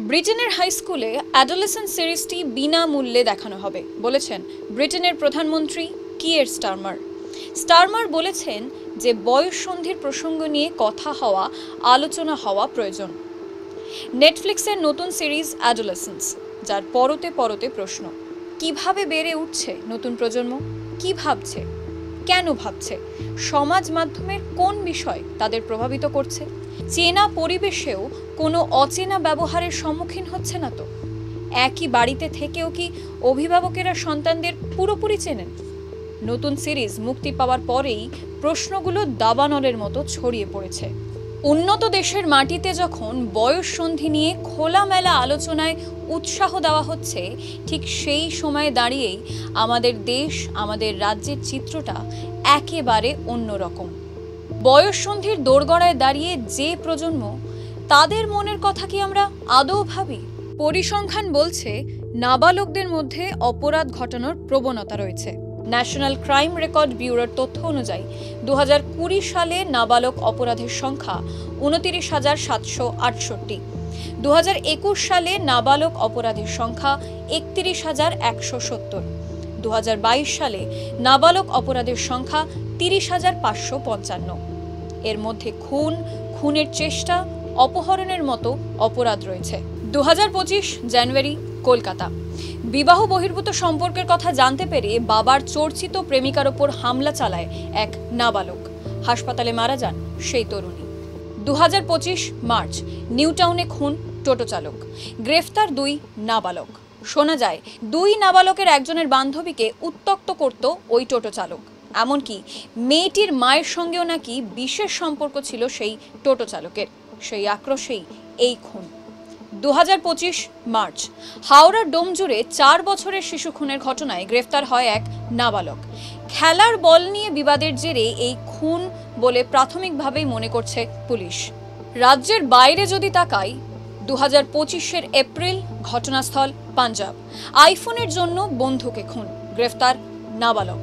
ব্রিটেনের হাই স্কুলে অ্যাডোলেসেন্ট সিরিজটি বিনামূল্যে দেখানো হবে বলেছেন ব্রিটেনের প্রধানমন্ত্রী কিয়ের স্টারমার বলেছেন যে বয়ঃসন্ধির প্রসঙ্গ নিয়ে আলোচনা হওয়া প্রয়োজন। নেটফ্লিক্সের নতুন সিরিজ অ্যাডোলেসেন্স, যার পরতে পরতে প্রশ্ন, কিভাবে বেড়ে উঠছে নতুন প্রজন্ম, কি ভাবছে, কেন ভাবছে, সমাজ মাধ্যমের কোন বিষয় তাদের প্রভাবিত করছে, চেনা পরিবেশেও কোনো অচেনা ব্যবহারের সম্মুখীন হচ্ছে না তো? একই বাড়িতে থেকেও কি অভিভাবকেরা সন্তানদের পুরোপুরি চেনেন? নতুন সিরিজ মুক্তি পাওয়ার পরেই প্রশ্নগুলো দাবানলের মতো ছড়িয়ে পড়েছে। উন্নত দেশের মাটিতে যখন বয়ঃসন্ধি নিয়ে খোলামেলা আলোচনায় উৎসাহ দেওয়া হচ্ছে, ঠিক সেই সময়ে দাঁড়িয়েই আমাদের দেশ, আমাদের রাজ্যের চিত্রটা একেবারে অন্যরকম। বয়ঃসন্ধির দোরগড়ায় দাঁড়িয়ে যে প্রজন্ম, তাদের মনের কথা কি আমরা আদৌ ভাবি? পরিসংখ্যান বলছে নাবালকদের মধ্যে অপরাধ ঘটানোর প্রবণতা রয়েছে। ন্যাশনাল ক্রাইম রেকর্ড ব্যুরোর তথ্য অনুযায়ী 2020 সালে নাবালক অপরাধের সংখ্যা 29,768। 2021 সালে নাবালক অপরাধের সংখ্যা 31,170। 2022 সালে নাবালক অপরাধের সংখ্যা 30,555। এর মধ্যে খুনের চেষ্টা, অপহরণের মতো অপরাধ রয়েছে। 2025 জানুয়ারি, কলকাতা। বিবাহ বহির্ভূত সম্পর্কের কথা জানতে পেরে বাবার চর্চিত প্রেমিকার ওপর হামলা চালায় এক নাবালক। হাসপাতালে মারা যান সেই তরুণী। 2025 মার্চ, নিউ টাউনে খুন টোটো চালক, গ্রেফতার 2 নাবালক। শোনা যায় 2 নাবালকের একজনের বান্ধবীকে উত্ত্যক্ত করত ওই টোটো চালক। এমনকি মেয়েটির মায়ের সঙ্গেও নাকি বিশেষ সম্পর্ক ছিল সেই টোটো চালকের। সেই আক্রোশেই এই খুন। 2025 মার্চ, হাওড়ার ডোমজুড়ে 4 বছরের শিশু খুনের ঘটনায় গ্রেফতার হয় এক নাবালক। খেলার বল নিয়ে বিবাদের জেরে এই খুন বলে প্রাথমিকভাবেই মনে করছে পুলিশ। রাজ্যের বাইরে যদি তাকাই, 2025 এপ্রিল, ঘটনাস্থল পাঞ্জাব। আইফোনের জন্য বন্ধুকে খুন, গ্রেফতার নাবালক।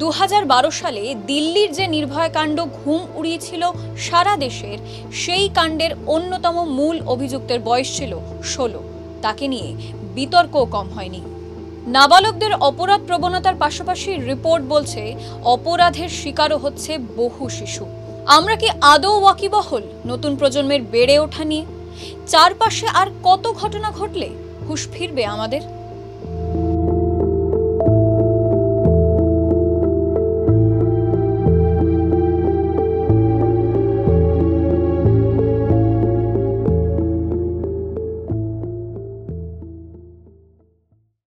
2012 সালে দিল্লির যে নির্ভয়া কাণ্ড ঘুম উড়িয়েছিল সারা দেশের, সেই কাণ্ডের অন্যতম মূল অভিযুক্তের বয়স ছিল 16। তাকে নিয়ে বিতর্কও কম হয়নি। নাবালকদের অপরাধ প্রবণতার পাশাপাশি রিপোর্ট বলছে অপরাধের শিকারও হচ্ছে বহু শিশু। আমরা কি আদৌ ওয়াকিবহল নতুন প্রজন্মের বেড়ে ওঠা নিয়ে? চারপাশে আর কত ঘটনা ঘটলে হুঁশ ফিরবে আমাদের?